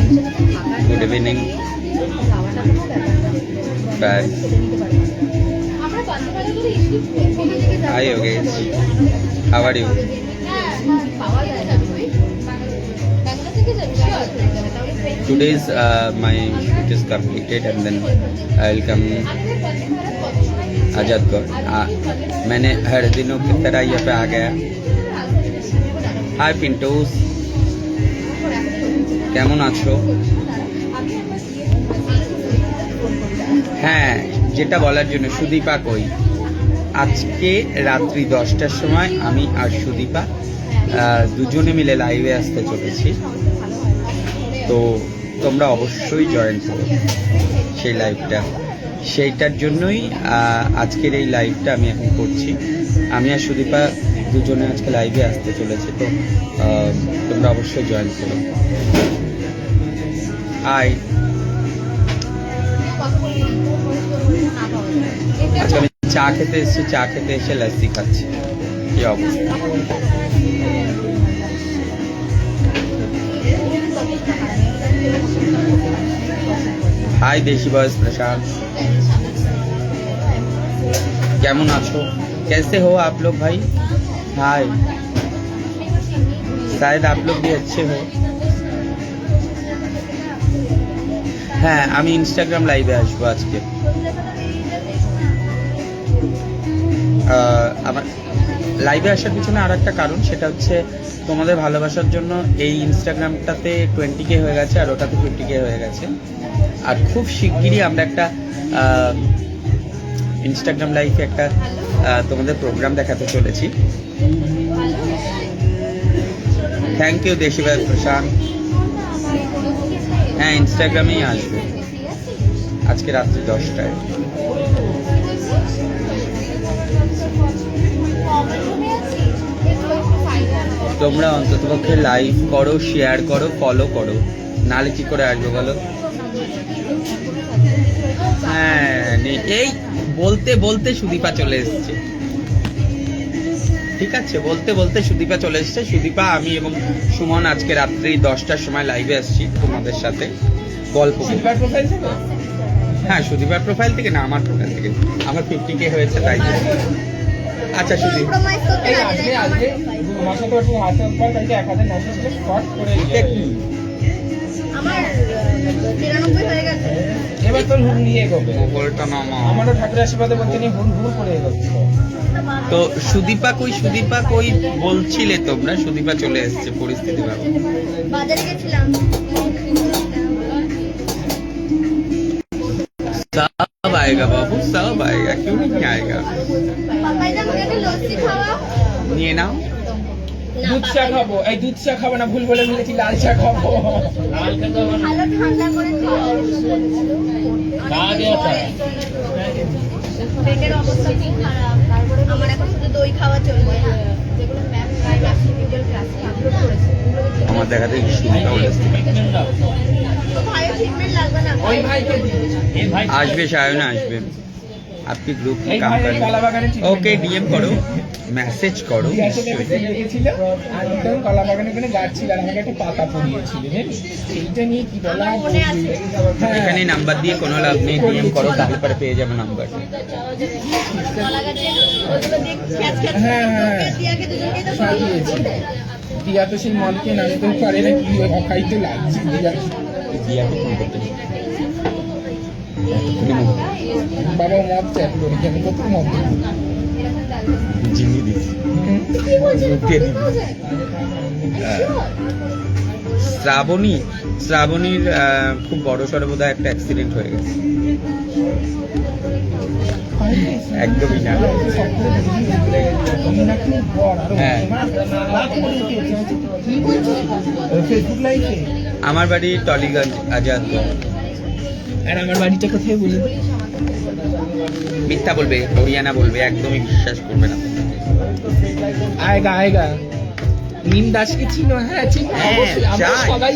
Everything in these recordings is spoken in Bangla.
Good evening. Bye. Hi Yogesh. How are you? Today's my shoot is completed and then I'll come Azadgarh. मैंने हर दिनों की तरह यहाँ पे आ गया. हाय पिंटूस, কেমন আছো? হ্যাঁ, যেটা বলার জন্য, সুদীপা কই? আজকে রাত্রি 10টার সময় আমি আর সুদীপা দুজনে মিলে লাইভে আসতে চলেছি, তো তোমরা অবশ্যই জয়েন করো সেই লাইভটা. সেইটার জন্যই আজকের এই লাইভটা আমি এখন করছি. আমি আর সুদীপা দুজনে আজকে লাইভে আসতে চলেছে, তো তোমরা অবশ্যই জয়েন করো. হাই, আজকে আমি চা খেতে এসেছি, চা খেতে এসে লাস্সি খাচ্ছি. কি অবস্থা? हाय देशी बॉयज प्रशांत, কেমন আছো? कैसे हो आप लोग भाई? हाय, शायद आप लोग भी अच्छे हो. হ্যাঁ, আমি ইনস্টাগ্রাম লাইভে আসবো আজকে. আমার লাইভে আসার পিছনে আর একটা কারণ, সেটা হচ্ছে তোমাদের ভালোবাসার জন্য এই ইনস্টাগ্রামটাতে 20K হয়ে গেছে আর ওটাতে 50K হয়ে গেছে. আর খুব শিগগিরই আমরা একটা ইনস্টাগ্রাম লাইভে একটা তোমাদের প্রোগ্রাম দেখাতে চলেছি. থ্যাংক ইউ দেশিবাদ প্রশান্ত. হ্যাঁ, ইনস্টাগ্রামেই আসবে আজকে রাত্রি 10টায়. তোমরা অন্ততপক্ষে লাইভ করো, শেয়ার করো, ফলো করো, নাহলে কি করে আসবো বলো? হ্যাঁ, এই বলতে বলতে সুদীপা চলে এসছে. ঠিক আছে, বলতে বলতে সুদীপা চলে এসছে. সুদীপা, আমি এবং সুমন আজকে রাত্রি 10টার সময় লাইভে আসছি তোমাদের সাথে গল্প. হ্যাঁ, সুদীপার প্রোফাইল থেকে না, আমার প্রোফাইল থেকে. আমার 50K হয়েছে তাই. আচ্ছা সুদীপ, এবার তোর হুল নিয়ে এগোবে. বলটা নামা, আমারও ঠাকুরের আশীর্বাদে বলতে নিয়ে হুল হুল করে এগোচ্ছে. তো সুদীপা কই, সুদীপা কই বলছিলে তোমরা? সুদীপা চলে এসেছে. পরিস্থিতি ভালো. বাজারে গেছিলাম, सब आएगा बाबू, सब आएगा, क्यों नहीं आएगा? পাপাই দা আমাকে একটা লস্যি খাওয়া. নিয়ে নাও. দুধ চা খাবো. এই দুধ চা খাবো না, ভুল বলে বলেছি লাল চা খাবো. ভালো ঠান্ডা করে খাওয়া. পেটের অবস্থা খুব খারাপ. তারপরে আমার এখন শুধু দই খাওয়া চলবে. যেগুলো ম্যাম ক্লাস ভিডিও ক্লাসে আপলোড করেছে, আমার দেখাতে সুদীপা বলে এসেছে. তো ভাইয়ের ট্রিটমেন্ট লাগবে না. ওই ভাইকে আসবে, সায়না আসবে. आपके ग्रुप में এই काम ভাই करने. কলাবাগানে ओके, डीएम करो, मैसेज करो. ছিল আর একদম কলাবাগানে ওখানে গাছ ছিল আর আমাকে একটা পাতা পড়িয়েছিল, জানিস? সেইটা নিয়ে কি বলা মনে আছে. এখানে নাম্বার দিয়ে কোনো লাভ নেই, ডিএম করো, তাহলে পরে পেয়ে যাবে নাম্বার. কলাগাছে ওগুলো দেখ ক্যাচ ক্যাচ. হ্যাঁ হ্যাঁ দিয়াকে দুজনকে তো সাজিয়েছি. দিয়া তো সেই মলকে নামতেও পারে না, কি অখাইতে লাগছে দিয়া. দিয়াকে ফোন করতে হবে. বাবা মদ চাই করি, কেন কত মদ জিনিয়ে দিচ্ছি, লুটিয়ে দিবি. শ্রাবণীর খুব বড় সড়ো বোধহয় একটা অ্যাক্সিডেন্ট হয়ে গেছে. একদমই না. হ্যাঁ, আমার বাড়ি টলিগঞ্জ, আজাদগঞ্জ. আর আমার বাড়িটা কোথায় বলে? মিথ্যা বলবে, হরিয়ানা বলবে, একদমই বিশ্বাস করবে না. আয়েগা আয়েগা. নিম দাসকে চিনো? হ্যাঁ চিনো. হ্যাঁ, আমরা চাই সবাই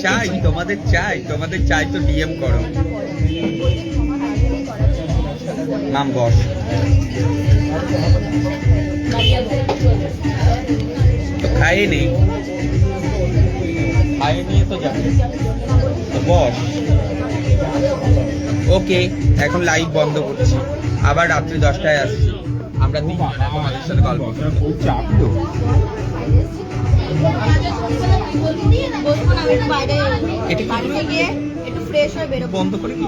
চাই, তোমাদের চাই তো ডিএম করো. নাম বস. তো খাইয়ে নেই. খাইয়ে নিয়ে তো যাবে, তো বস। ওকে, এখন লাইভ বন্ধ করছি, আবার রাত্রি 10টায় আসছি। আমরা তোমাদের সাথে গল্প করবো। চাপলো বসবো না, আমি একটু বাইরে এটা কি? বাড়িতে গিয়ে একটু ফ্রেশ হয়ে বেরোবো। বন্ধ করে কি